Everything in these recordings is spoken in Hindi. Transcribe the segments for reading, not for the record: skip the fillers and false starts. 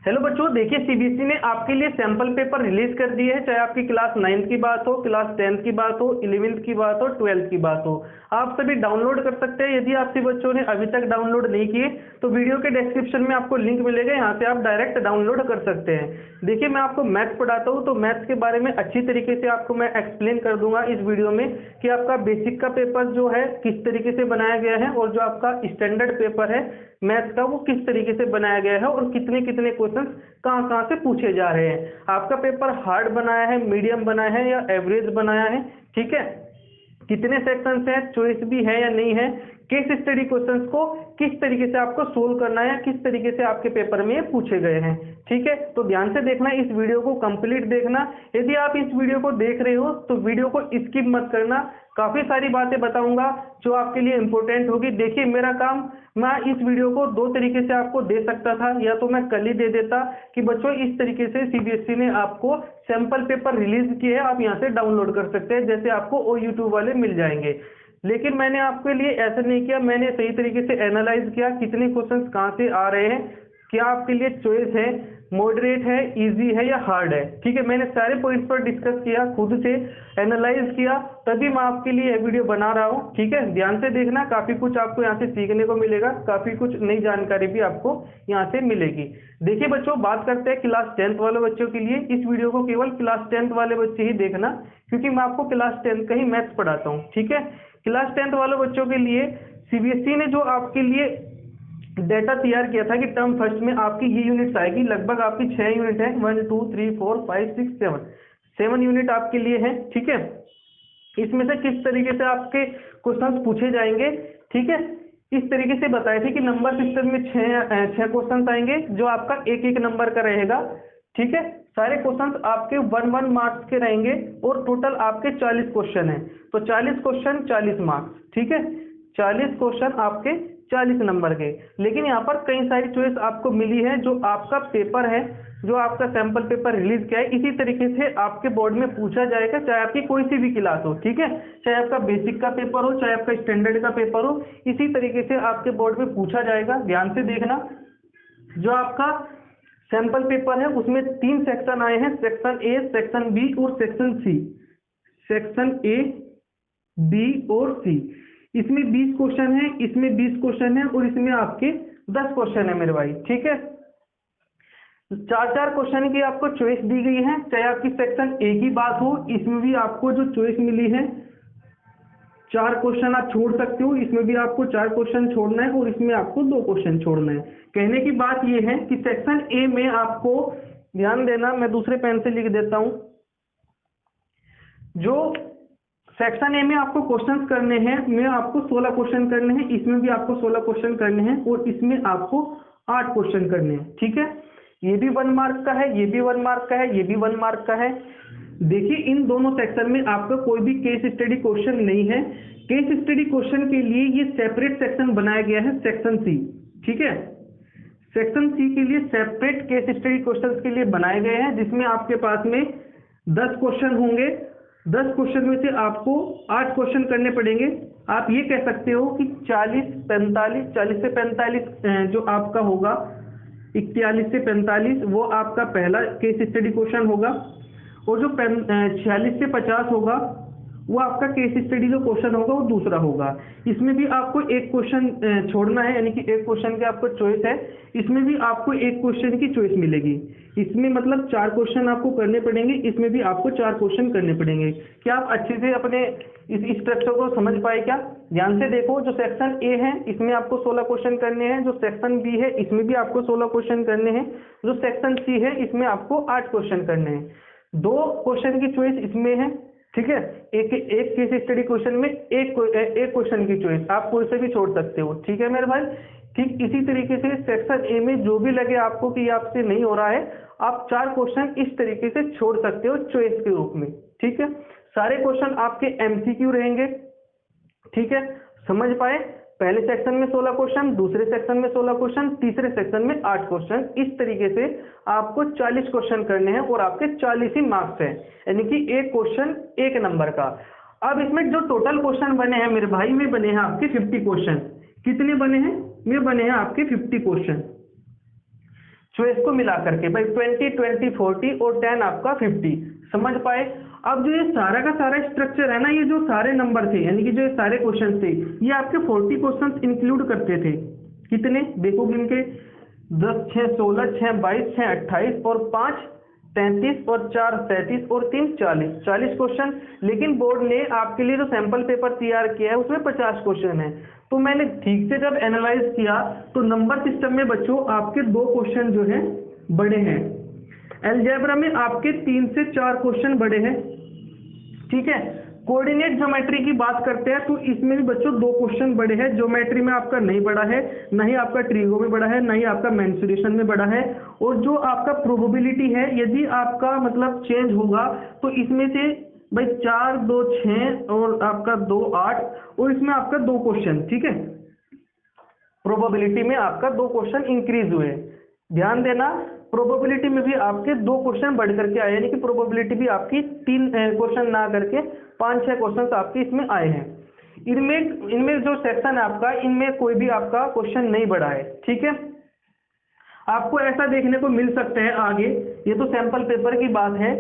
हेलो बच्चों, देखिए सीबीएसई ने आपके लिए सैंपल पेपर रिलीज कर दिए है। चाहे आपकी क्लास 9th की बात हो, क्लास 10th की बात हो, 11th की बात हो, 12th की बात हो, आप सभी डाउनलोड कर सकते हैं। यदि आपके बच्चों ने अभी तक डाउनलोड नहीं किए तो वीडियो के डिस्क्रिप्शन में आपको लिंक मिलेगा, यहाँ से आप डायरेक्ट डाउनलोड कर सकते हैं। देखिए मैं आपको मैथ्स पढ़ाता हूँ तो मैथ्स के बारे में अच्छी तरीके से आपको मैं एक्सप्लेन कर दूंगा इस वीडियो में कि आपका बेसिक का पेपर जो है किस तरीके से बनाया गया है और जो आपका स्टैंडर्ड पेपर है मैथ्स का वो किस तरीके से बनाया गया है और कितने कितने क्वेश्चंस कहाँ कहाँ से पूछे जा रहे हैं। आपका पेपर हार्ड बनाया है, मीडियम बनाया है या एवरेज बनाया है, ठीक है, कितने सेक्शंस हैं, चॉइस भी है या नहीं है, केस स्टडी क्वेश्चंस को किस तरीके से आपको सोल्व करना है, किस तरीके से आपके पेपर में पूछे गए हैं। ठीक है, तो ध्यान से देखना, इस वीडियो को कंप्लीट देखना। यदि आप इस वीडियो को देख रहे हो तो वीडियो को स्किप मत करना, काफी सारी बातें बताऊंगा जो आपके लिए इंपॉर्टेंट होगी। देखिए मेरा काम, मैं इस वीडियो को दो तरीके से आपको दे सकता था, या तो मैं कल ही दे देता कि बच्चों इस तरीके से सीबीएसई ने आपको सैंपल पेपर रिलीज किए हैं, आप यहाँ से डाउनलोड कर सकते हैं, जैसे आपको वो यूट्यूब वाले मिल जाएंगे। लेकिन मैंने आपके लिए ऐसा नहीं किया, मैंने सही तरीके से एनालाइज किया कितने क्वेश्चंस कहाँ से आ रहे हैं, क्या आपके लिए चॉइस है, मॉडरेट है, इजी है या हार्ड है। ठीक है, मैंने सारे पॉइंट्स पर डिस्कस किया, खुद से एनालाइज किया, तभी मैं आपके लिए यह वीडियो बना रहा हूँ। ठीक है, ध्यान से देखना, काफी कुछ आपको यहाँ से सीखने को मिलेगा, काफी कुछ नई जानकारी भी आपको यहाँ से मिलेगी। देखिए बच्चों, बात करते हैं क्लास 10th वाले बच्चों के लिए। इस वीडियो को केवल क्लास 10th वाले बच्चे ही देखना, क्योंकि मैं आपको क्लास 10th का ही मैथ्स पढ़ाता हूँ। ठीक है, क्लास 10th वाले बच्चों के लिए सीबीएसई ने जो आपके लिए डेटा तैयार किया था कि टर्म फर्स्ट में आपकी ये यूनिट्स आएगी, लगभग आपकी 6 यूनिट है, 1 2 3 4 5 6 7 यूनिट आपके लिए है। ठीक है, इसमें से किस तरीके से आपके क्वेश्चंस पूछे जाएंगे, ठीक है, इस तरीके से बताए थे कि नंबर सिस्टम में छह क्वेश्चंस आएंगे जो आपका एक एक नंबर का रहेगा। ठीक है, सारे क्वेश्चंस आपके 1 मार्क्स के रहेंगे और टोटल आपके 40 क्वेश्चन है, तो 40 क्वेश्चन 40 मार्क्स। ठीक है, 40 क्वेश्चन आपके 40 नंबर के। लेकिन यहाँ पर कई सारी चॉइस आपको मिली है, जो आपका पेपर है, जो आपका सैंपल पेपर रिलीज किया है, इसी तरीके से आपके बोर्ड में पूछा जाएगा, चाहे आपकी कोई सी भी क्लास हो। ठीक है, चाहे आपका बेसिक का पेपर हो, चाहे आपका स्टैंडर्ड का पेपर हो, इसी तरीके से आपके बोर्ड में पूछा जाएगा। ध्यान से देखना, जो आपका सैंपल पेपर है उसमें 3 सेक्शन आए हैं, सेक्शन ए, सेक्शन बी और section C. Section A, B और सी, इसमें 20 क्वेश्चन है, इसमें 20 क्वेश्चन है और इसमें आपके 10 क्वेश्चन है मेरे भाई। ठीक है, 4 क्वेश्चन की आपको चॉइस दी गई है। चाहे आपकी सेक्शन ए की बात हो, इसमें भी आपको जो चॉइस मिली है 4 क्वेश्चन आप छोड़ सकते हो, इसमें भी आपको 4 क्वेश्चन छोड़ना है और इसमें आपको 2 क्वेश्चन छोड़ना है। कहने की बात यह है कि सेक्शन ए में आपको ध्यान देना, मैं दूसरे पेन से लिख देता हूं, जो सेक्शन ए में आपको क्वेश्चंस करने हैं, में आपको 16 क्वेश्चन करने हैं, इसमें भी आपको 16 क्वेश्चन करने हैं और इसमें आपको 8 क्वेश्चन करने हैं। ठीक है, ये भी 1 मार्क का है, ये भी 1 मार्क का है, ये भी 1 मार्क का है। देखिए इन दोनों सेक्शन में आपका कोई भी केस स्टडी क्वेश्चन नहीं है। केस स्टडी क्वेश्चन के लिए ये सेपरेट सेक्शन बनाया गया है, सेक्शन सी। ठीक है, सेक्शन सी के लिए सेपरेट केस स्टडी क्वेश्चन के लिए बनाए गए हैं, जिसमें आपके पास में 10 क्वेश्चन होंगे। 10 क्वेश्चन में से आपको 8 क्वेश्चन करने पड़ेंगे। आप ये कह सकते हो कि 40 से 45 जो आपका होगा, 41 से 45 वो आपका पहला केस स्टडी क्वेश्चन होगा, और जो 46 से 50 होगा वो आपका केस स्टडी जो क्वेश्चन होगा वो दूसरा होगा। इसमें भी आपको एक क्वेश्चन छोड़ना है, यानी कि एक क्वेश्चन की आपको चॉइस है, इसमें भी आपको एक क्वेश्चन की चॉइस मिलेगी। इसमें मतलब 4 क्वेश्चन आपको करने पड़ेंगे, इसमें भी आपको 4 क्वेश्चन करने पड़ेंगे। क्या आप अच्छे से अपने इस स्ट्रक्चर को समझ पाए क्या? ध्यान से देखो, जो सेक्शन ए है इसमें आपको 16 क्वेश्चन करने हैं, जो सेक्शन बी है इसमें भी आपको 16 क्वेश्चन करने हैं, जो सेक्शन सी है इसमें आपको 8 क्वेश्चन करने हैं। 2 क्वेश्चन की चॉइस इसमें है। ठीक है, एक केस स्टडी क्वेश्चन में एक क्वेश्चन की चॉइस, आप कोई से भी छोड़ सकते हो। ठीक है मेरे भाई, ठीक इसी तरीके से सेक्शन ए में जो भी लगे आपको कि आपसे नहीं हो रहा है, आप 4 क्वेश्चन इस तरीके से छोड़ सकते हो चॉइस के रूप में। ठीक है, सारे क्वेश्चन आपके एमसीक्यू रहेंगे। ठीक है, समझ पाए? पहले सेक्शन में 16 क्वेश्चन, दूसरे सेक्शन में 16 क्वेश्चन, तीसरे सेक्शन में 8 क्वेश्चन, इस तरीके से आपको 40 क्वेश्चन करने हैं और आपके 40 ही मार्क्स हैं, यानी कि एक क्वेश्चन 1 नंबर का। अब इसमें जो टोटल क्वेश्चन बने हैं मेरे भाई, में बने हैं आपके 50 क्वेश्चन। कितने बने हैं? में बने हैं आपके 50 क्वेश्चन। चॉइस को मिला करके भाई 20, 20, 40 और 10 आपका 50। समझ पाए? अब जो ये सारा का सारा स्ट्रक्चर है ना, ये जो सारे नंबर थे यानी कि जो ये सारे क्वेश्चन थे, ये आपके 40 क्वेश्चन इंक्लूड करते थे। कितने देखो गिन के, 10, 6, 16, 6, 22, 6, 28 और 5, 33 और 4, 37 और 3, 40 क्वेश्चन। लेकिन बोर्ड ने आपके लिए जो सैंपल पेपर तैयार किया है उसमें 50 क्वेश्चन है। तो मैंने ठीक से जब एनालाइज किया तो नंबर सिस्टम में बच्चों आपके 2 क्वेश्चन जो है बड़े हैं, अलजेब्रा में आपके 3 से 4 क्वेश्चन बड़े हैं। ठीक है, कोऑर्डिनेट ज्योमेट्री की बात करते हैं तो इसमें भी बच्चों 2 क्वेश्चन बड़े हैं। ज्योमेट्री में आपका नहीं बड़ा है, ना ही आपका ट्रिगो में बड़ा है, ना ही आपका मेंसुरेशन में बड़ा है। और जो आपका प्रोबेबिलिटी है, यदि आपका मतलब चेंज होगा तो इसमें से भाई 4, 2, 6 और आपका 2, 8 और इसमें आपका 2 क्वेश्चन। ठीक है, प्रोबेबिलिटी में आपका 2 क्वेश्चन इंक्रीज हुए। ध्यान देना, प्रोबेबिलिटी में भी आपके 2 क्वेश्चन बढ़ करके आए, यानी कि प्रोबेबिलिटी भी आपकी 3 क्वेश्चन ना करके 5-6 क्वेश्चन आपके इसमें आए हैं। इनमें जो सेक्शन है आपका, इनमें कोई भी आपका क्वेश्चन नहीं बढ़ा है। ठीक है, आपको ऐसा देखने को मिल सकता है आगे, ये तो सैंपल पेपर की बात है,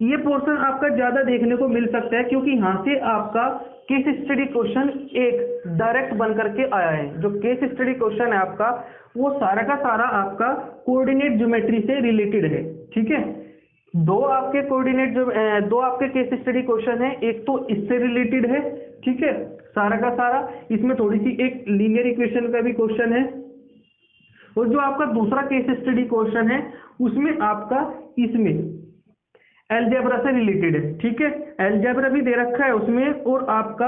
ये पोर्शन आपका ज्यादा देखने को मिल सकता है क्योंकि यहाँ से आपका केस स्टडी क्वेश्चन एक डायरेक्ट बन करके आया है। जो केस स्टडी क्वेश्चन है आपका, वो सारा का सारा आपका कोऑर्डिनेट ज्योमेट्री से रिलेटेड है। ठीक है, 2 आपके केस स्टडी क्वेश्चन है, एक तो इससे रिलेटेड है। ठीक है, सारा का सारा इसमें थोड़ी सी एक लीनियर इक्वेशन का भी क्वेश्चन है। और जो आपका दूसरा केस स्टडी क्वेश्चन है उसमें आपका इसमें अलजेब्रा से रिलेटेड है। ठीक है, अलजेब्रा भी दे रखा है उसमें और आपका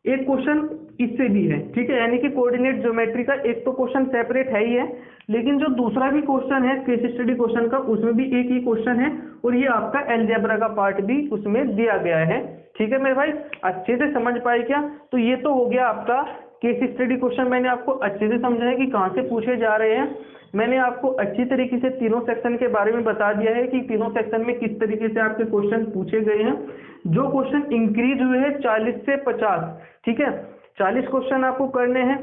एक क्वेश्चन इससे भी है। ठीक है, यानी कि कोऑर्डिनेट ज्योमेट्री का एक तो क्वेश्चन सेपरेट है ही है, लेकिन जो दूसरा भी क्वेश्चन है केस स्टडी क्वेश्चन का, उसमें भी एक ही क्वेश्चन है और ये आपका अलजेब्रा का पार्ट भी उसमें दिया गया है। ठीक है मेरे भाई, अच्छे से समझ पाए क्या? तो ये तो हो गया आपका केस स्टडी क्वेश्चन। मैंने आपको अच्छे से समझाया कि कहाँ से पूछे जा रहे हैं। मैंने आपको अच्छी तरीके से तीनों सेक्शन के बारे में बता दिया है कि तीनों सेक्शन में किस तरीके से आपके क्वेश्चन पूछे गए हैं। जो क्वेश्चन इंक्रीज हुए हैं 40 से 50, ठीक है, 40 क्वेश्चन आपको करने हैं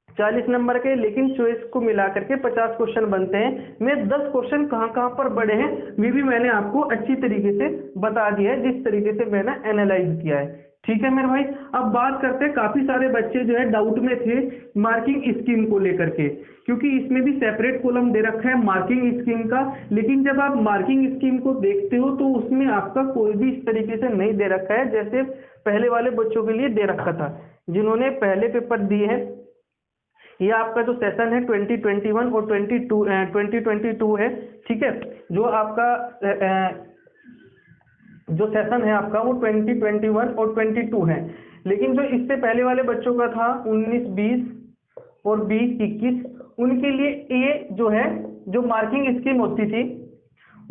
40 नंबर के, लेकिन चॉइस को मिला करके 50 क्वेश्चन बनते हैं। मैं 10 क्वेश्चन कहाँ कहाँ पर बड़े हैं वे भी मैंने आपको अच्छी तरीके से बता दिया है, जिस तरीके से मैंने एनालाइज किया है। ठीक है मेरे भाई, अब बात करते हैं, काफी सारे बच्चे जो है डाउट में थे मार्किंग स्कीम को लेकर के, क्योंकि इसमें भी सेपरेट कॉलम दे रखा है मार्किंग स्कीम का। लेकिन जब आप मार्किंग स्कीम को देखते हो तो उसमें आपका कोई भी इस तरीके से नहीं दे रखा है जैसे पहले वाले बच्चों के लिए दे रखा था जिन्होंने पहले पेपर दिए हैं। ये आपका जो सेशन है 2021 और 2022 है। ठीक है, जो आपका जो सेशन है आपका वो 2021 और 22 है। लेकिन जो इससे पहले वाले बच्चों का था 19, 20 और 20, 21, उनके लिए ये जो है जो मार्किंग स्कीम होती थी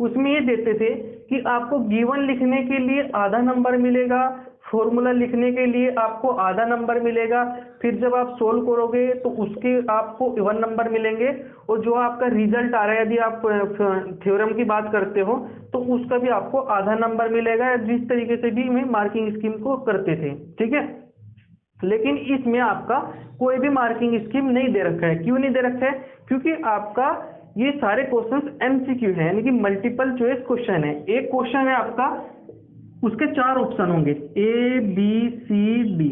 उसमें ये देते थे कि आपको गिवन लिखने के लिए आधा नंबर मिलेगा, फॉर्मूला लिखने के लिए आपको आधा नंबर मिलेगा, फिर जब आप सोल्व करोगे तो उसके आपको 1 नंबर मिलेंगे, और जो आपका रिजल्ट आ रहा है यदि आप थ्योरम की बात करते हो तो उसका भी आपको आधा नंबर मिलेगा। जिस तरीके से भी में मार्किंग स्कीम को करते थे। ठीक है, लेकिन इसमें आपका कोई भी मार्किंग स्कीम नहीं दे रखा है। क्यों नहीं दे रखा है? क्योंकि आपका ये सारे क्वेश्चंस एमसीक्यू है, यानी कि मल्टीपल चॉइस क्वेश्चन है। एक क्वेश्चन है आपका, उसके 4 ऑप्शन होंगे ए बी सी डी,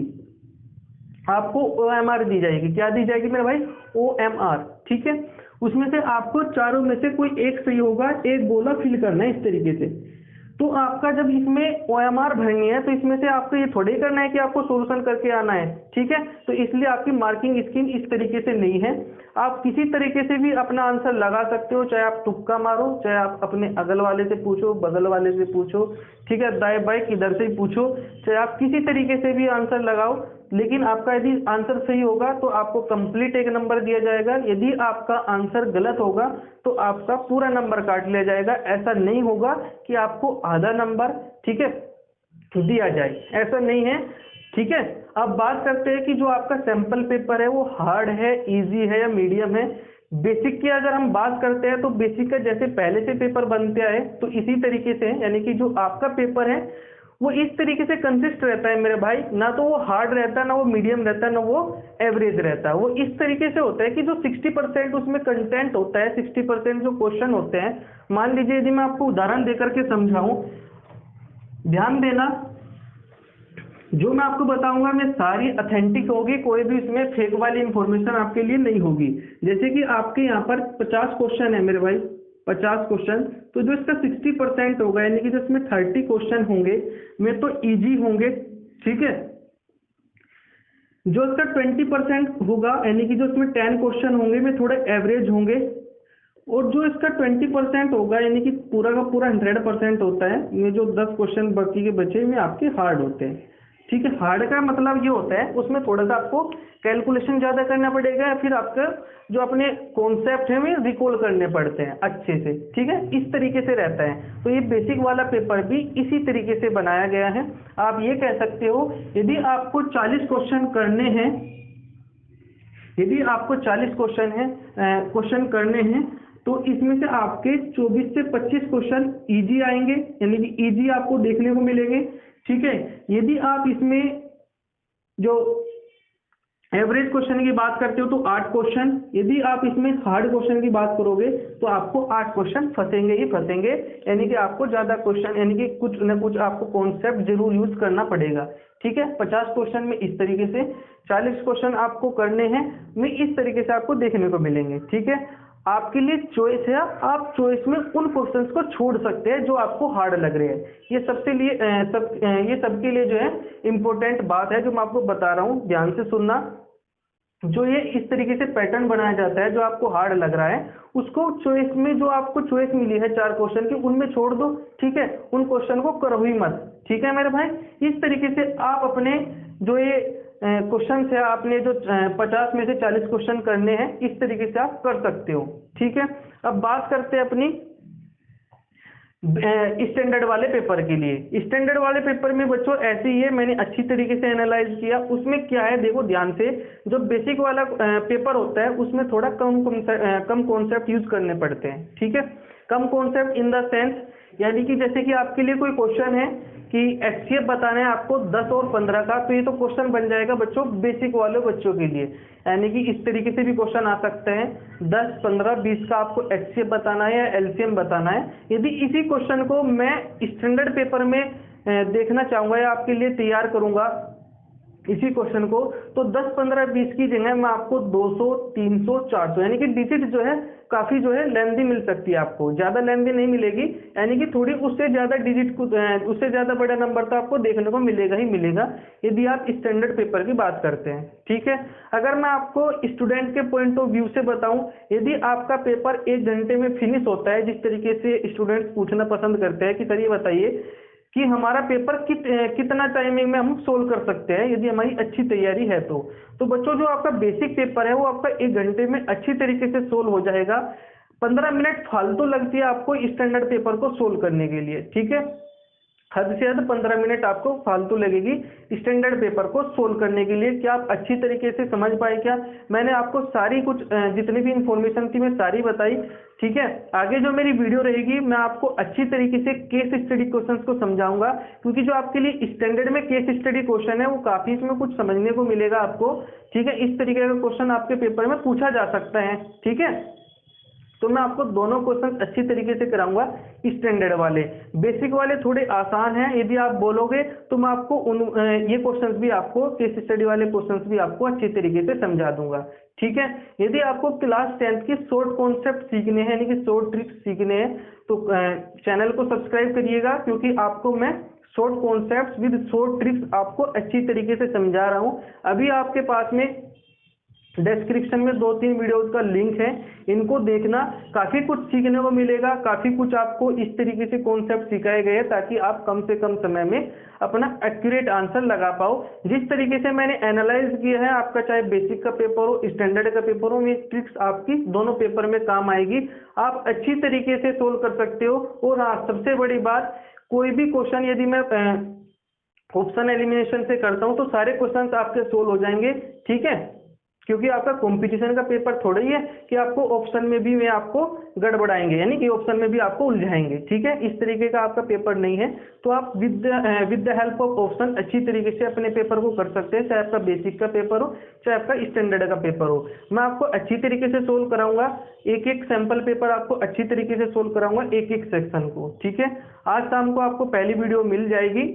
आपको OMR दी जाएगी। क्या दी जाएगी मेरे भाई? OMR। ठीक है, उसमें से आपको चारों में से कोई एक सही होगा, एक गोला फिल करना है इस तरीके से। तो आपका जब इसमें OMR भरनी है तो इसमें से आपको ये थोड़ी करना है कि आपको सोल्यूशन करके आना है। ठीक है, तो इसलिए आपकी मार्किंग स्कीम इस तरीके से नहीं है। आप किसी तरीके से भी अपना आंसर लगा सकते हो, चाहे आप तुक्का मारो, चाहे आप अपने अगल वाले से पूछो, बगल वाले से पूछो, ठीक है, दाएं बाएं किधर से पूछो, चाहे आप किसी तरीके से भी आंसर लगाओ। लेकिन आपका यदि आंसर सही होगा तो आपको कंप्लीट 1 नंबर दिया जाएगा। यदि आपका आंसर गलत होगा तो आपका पूरा नंबर काट लिया जाएगा। ऐसा नहीं होगा कि आपको आधा नंबर, ठीक है, दिया जाए, ऐसा नहीं है। ठीक है, अब बात करते हैं कि जो आपका सैंपल पेपर है वो हार्ड है, इजी है या मीडियम है। बेसिक की अगर हम बात करते हैं तो बेसिक का जैसे पहले से पेपर बनते आए तो इसी तरीके से, यानी कि जो आपका पेपर है वो इस तरीके से कंसिस्ट रहता है मेरे भाई, ना तो वो हार्ड रहता है, ना वो मीडियम रहता है, ना वो एवरेज रहता है। वो इस तरीके से होता है कि जो 60% उसमें कंटेंट होता है, 60% जो क्वेश्चन होते हैं, मान लीजिए यदि मैं आपको उदाहरण देकर के समझाऊं, ध्यान देना, जो मैं आपको बताऊंगा मैं सारी ऑथेंटिक होगी, कोई भी इसमें फेक वाली इंफॉर्मेशन आपके लिए नहीं होगी। जैसे कि आपके यहाँ पर 50 क्वेश्चन है मेरे भाई, 50 क्वेश्चन, तो जो इसका 60% होगा, यानी कि जो इसमें 30 क्वेश्चन होंगे में तो इजी होंगे, ठीक है। जो इसका 20% होगा, यानी कि जो इसमें 10 क्वेश्चन होंगे में थोड़े एवरेज होंगे, और जो इसका 20% होगा, यानी कि पूरा का पूरा 100% होता है, ये जो 10 क्वेश्चन बाकी के बचे में आपके हार्ड होते हैं, ठीक है। हार्ड का मतलब ये होता है उसमें थोड़ा सा आपको कैलकुलेशन ज्यादा करना पड़ेगा, या फिर आपका जो अपने कॉन्सेप्ट है वे रिकॉल करने पड़ते हैं अच्छे से, ठीक है, इस तरीके से रहता है। तो ये बेसिक वाला पेपर भी इसी तरीके से बनाया गया है। आप ये कह सकते हो, यदि आपको 40 क्वेश्चन करने हैं, यदि आपको 40 क्वेश्चन करने हैं, तो इसमें से आपके 24 से 25 क्वेश्चन इजी आएंगे, यानी कि इजी आपको देखने को मिलेंगे, ठीक है। यदि आप इसमें जो एवरेज क्वेश्चन की बात करते हो तो 8 क्वेश्चन, यदि आप इसमें हार्ड क्वेश्चन की बात करोगे तो आपको 8 क्वेश्चन फंसेंगे ही फंसेंगे, यानी कि आपको ज्यादा क्वेश्चन, यानी कि कुछ न कुछ आपको कॉन्सेप्ट जरूर यूज करना पड़ेगा, ठीक है। 50 क्वेश्चन में इस तरीके से, 40 क्वेश्चन आपको करने हैं में इस तरीके से आपको देखने को मिलेंगे, ठीक है। आपके लिए चॉइस है, आप चॉइस में उन क्वेश्चंस को छोड़ सकते हैं जो आपको हार्ड लग रहे हैं। ये ये सबके लिए जो है इम्पोर्टेंट बात है जो मैं आपको बता रहा हूँ, ध्यान से सुनना। जो ये इस तरीके से पैटर्न बनाया जाता है, जो आपको हार्ड लग रहा है उसको चॉइस में, जो आपको चॉइस मिली है 4 क्वेश्चन की, उनमें छोड़ दो, ठीक है। उन क्वेश्चन को करो ही मत, ठीक है मेरे भाई। इस तरीके से आप अपने जो ये क्वेश्चन है, आपने जो 50 में से 40 क्वेश्चन करने हैं, इस तरीके से आप कर सकते हो, ठीक है। अब बात करते हैं अपनी स्टैंडर्ड वाले पेपर के लिए। स्टैंडर्ड वाले पेपर में बच्चों ऐसे ही है, मैंने अच्छी तरीके से एनालाइज किया। उसमें क्या है देखो ध्यान से, जो बेसिक वाला पेपर होता है उसमें थोड़ा कम कॉन्सेप्ट यूज करने पड़ते हैं, ठीक है। कम कॉन्सेप्ट इन द सेंस, यानी कि जैसे कि आपके लिए कोई क्वेश्चन है कि एचसीएफ बताना है आपको 10 और 15 का, तो ये तो क्वेश्चन बन जाएगा बच्चों बेसिक वाले बच्चों के लिए, यानी कि इस तरीके से भी क्वेश्चन आ सकते हैं, 10, 15, 20 का आपको एचसीएफ बताना है या एलसीएम बताना है। यदि इसी क्वेश्चन को मैं स्टैंडर्ड पेपर में देखना चाहूंगा या आपके लिए तैयार करूंगा इसी क्वेश्चन को, तो 10, 15, 20 की जगह मैं आपको 200, 300, 400, यानी कि डिजिट जो है काफी जो है लेंथी मिल सकती है, आपको ज्यादा लेंथी नहीं मिलेगी, यानी कि थोड़ी उससे ज्यादा डिजिट को, उससे ज्यादा बड़ा नंबर तो आपको देखने को मिलेगा ही मिलेगा यदि आप स्टैंडर्ड पेपर की बात करते हैं, ठीक है। अगर मैं आपको स्टूडेंट के पॉइंट ऑफ व्यू से बताऊं, यदि आपका पेपर 1 घंटे में फिनिश होता है, जिस तरीके से स्टूडेंट्स पूछना पसंद करते हैं कि सर ये बताइए कि हमारा पेपर कितना टाइमिंग में हम सोल्व कर सकते हैं यदि हमारी अच्छी तैयारी है तो बच्चों जो आपका बेसिक पेपर है वो आपका 1 घंटे में अच्छी तरीके से सोल्व हो जाएगा। 15 मिनट फालतू लगती है आपको स्टैंडर्ड पेपर को सोल्व करने के लिए, ठीक है। हद से ज्यादा 15 मिनट आपको फालतू लगेगी स्टैंडर्ड पेपर को सोल्व करने के लिए। क्या आप अच्छी तरीके से समझ पाए? क्या मैंने आपको सारी कुछ जितनी भी इंफॉर्मेशन थी मैं सारी बताई, ठीक है। आगे जो मेरी वीडियो रहेगी मैं आपको अच्छी तरीके से केस स्टडी क्वेश्चंस को समझाऊंगा, क्योंकि जो आपके लिए स्टैंडर्ड में केस स्टडी क्वेश्चन है वो काफी इसमें कुछ समझने को मिलेगा आपको, ठीक है। इस तरीके का क्वेश्चन आपके पेपर में पूछा जा सकता है, ठीक है। तो मैं आपको दोनों क्वेश्चन अच्छी तरीके से कराऊंगा। स्टैंडर्ड वाले, बेसिक वाले थोड़े आसान हैं, यदि आप बोलोगे तो मैं आपको ये क्वेश्चंस भी, आपको केस स्टडी वाले क्वेश्चंस भी आपको अच्छी तरीके से समझा दूंगा, ठीक है। यदि आपको क्लास 10th की शॉर्ट कॉन्सेप्ट सीखने हैं, यानी कि शॉर्ट ट्रिक्स सीखने हैं, तो चैनल को सब्सक्राइब करिएगा, क्योंकि आपको मैं short concept with short tricks आपको अच्छी तरीके से समझा रहा हूं। अभी आपके पास में डिस्क्रिप्शन में 2-3 वीडियोस का लिंक है, इनको देखना, काफी कुछ सीखने को मिलेगा, काफी कुछ आपको इस तरीके से कॉन्सेप्ट सिखाए गए हैं ताकि आप कम से कम समय में अपना एक्यूरेट आंसर लगा पाओ। जिस तरीके से मैंने एनालाइज किया है आपका, चाहे बेसिक का पेपर हो स्टैंडर्ड का पेपर हो, ये ट्रिक्स आपकी दोनों पेपर में काम आएगी, आप अच्छी तरीके से सोल्व कर सकते हो। और हाँ, सबसे बड़ी बात, कोई भी क्वेश्चन यदि मैं ऑप्शन एलिमिनेशन से करता हूं तो सारे क्वेश्चन आपके सोल्व हो जाएंगे, ठीक है। क्योंकि आपका कंपटीशन का पेपर थोड़ा ही है कि आपको ऑप्शन में भी वे आपको गड़बड़ाएंगे, यानी कि ऑप्शन में भी आपको उलझाएंगे, ठीक है। इस तरीके का आपका पेपर नहीं है, तो आप with the help of option अच्छी तरीके से अपने पेपर को कर सकते हैं, चाहे आपका बेसिक का पेपर हो चाहे आपका स्टैंडर्ड का पेपर हो। मैं आपको अच्छी तरीके से सोल्व कराऊंगा, एक एक सैंपल पेपर आपको अच्छी तरीके से सोल्व कराऊंगा, एक एक सेक्शन को, ठीक है। आज शाम को आपको पहली वीडियो मिल जाएगी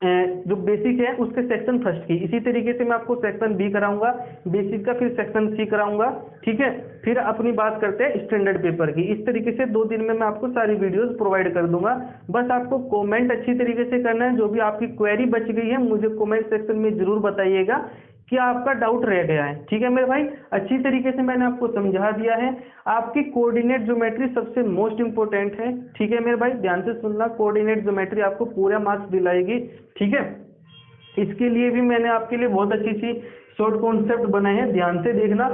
जो बेसिक है उसके सेक्शन फर्स्ट की। इसी तरीके से मैं आपको सेक्शन बी कराऊंगा बेसिक का, फिर सेक्शन सी कराऊंगा, ठीक है। फिर अपनी बात करते हैं स्टैंडर्ड पेपर की। इस तरीके से 2 दिन में मैं आपको सारी वीडियोस प्रोवाइड कर दूंगा। बस आपको कमेंट अच्छी तरीके से करना है, जो भी आपकी क्वेरी बच गई है मुझे कमेंट सेक्शन में जरूर बताइएगा कि आपका डाउट रह गया है, ठीक है मेरे भाई। अच्छी तरीके से मैंने आपको समझा दिया है। आपकी कोऑर्डिनेट ज्योमेट्री सबसे मोस्ट इंपॉर्टेंट है, ठीक है मेरे भाई, ध्यान से सुनना। कोऑर्डिनेट ज्योमेट्री आपको पूरा मार्क्स दिलाएगी, ठीक है। इसके लिए भी मैंने आपके लिए बहुत अच्छी सी शॉर्ट कॉन्सेप्ट बनाए हैं, ध्यान से देखना।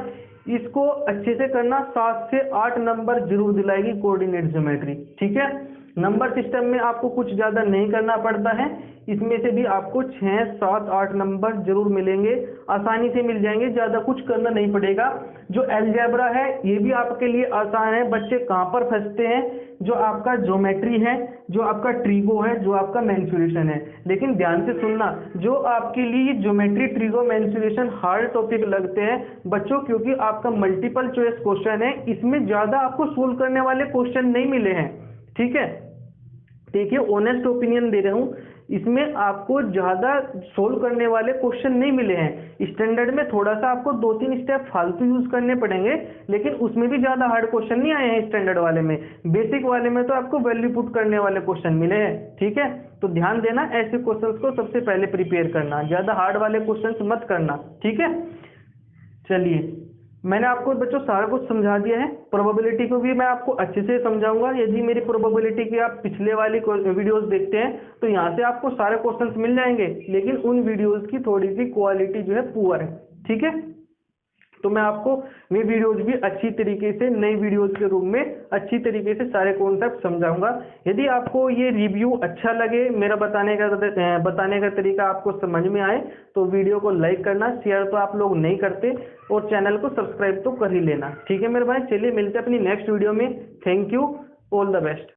इसको अच्छे से करना, 7 से 8 नंबर जरूर दिलाएगी कोऑर्डिनेट ज्योमेट्री, ठीक है। नंबर सिस्टम में आपको कुछ ज्यादा नहीं करना पड़ता है, इसमें से भी आपको 6, 7, 8 नंबर जरूर मिलेंगे, आसानी से मिल जाएंगे, ज्यादा कुछ करना नहीं पड़ेगा। जो अलजेब्रा है ये भी आपके लिए आसान है। बच्चे कहाँ पर फंसते हैं, जो आपका ज्योमेट्री है, जो आपका ट्रिगो है, जो आपका मेंसुरेशन है। लेकिन ध्यान से सुनना, जो आपके लिए geometry, trigo, mensuration hard topic लगते हैं बच्चों, क्योंकि आपका मल्टीपल चॉइस क्वेश्चन है, इसमें ज्यादा आपको सोल्व करने वाले क्वेश्चन नहीं मिले हैं, ठीक है। देखिए ऑनेस्ट ओपिनियन दे रहा हूँ, इसमें आपको ज्यादा सोल्व करने वाले क्वेश्चन नहीं मिले हैं। स्टैंडर्ड में थोड़ा सा आपको 2-3 स्टेप फालतू यूज करने पड़ेंगे, लेकिन उसमें भी ज्यादा हार्ड क्वेश्चन नहीं आए हैं स्टैंडर्ड वाले में। बेसिक वाले में तो आपको वैल्यू पुट करने वाले क्वेश्चन मिले हैं, ठीक है। तो ध्यान देना, ऐसे क्वेश्चंस को सबसे पहले प्रिपेयर करना, ज्यादा हार्ड वाले क्वेश्चंस मत करना, ठीक है। चलिए, मैंने आपको बच्चों सारा कुछ समझा दिया है। प्रोबेबिलिटी को भी मैं आपको अच्छे से समझाऊंगा। यदि मेरी प्रोबेबिलिटी की आप पिछले वाली वीडियोस देखते हैं तो यहाँ से आपको सारे क्वेश्चंस मिल जाएंगे, लेकिन उन वीडियोस की थोड़ी सी क्वालिटी जो है पुअर है, ठीक है। तो मैं आपको वे वीडियोज भी अच्छी तरीके से नई वीडियोज के रूप में अच्छी तरीके से सारे कॉन्सेप्ट समझाऊंगा। यदि आपको ये रिव्यू अच्छा लगे, मेरा बताने का तरीका आपको समझ में आए, तो वीडियो को लाइक करना, शेयर तो आप लोग नहीं करते, और चैनल को सब्सक्राइब तो कर ही लेना, ठीक है मेरे भाई। चलिए मिलते हैं अपनी नेक्स्ट वीडियो में। Thank you, all the best.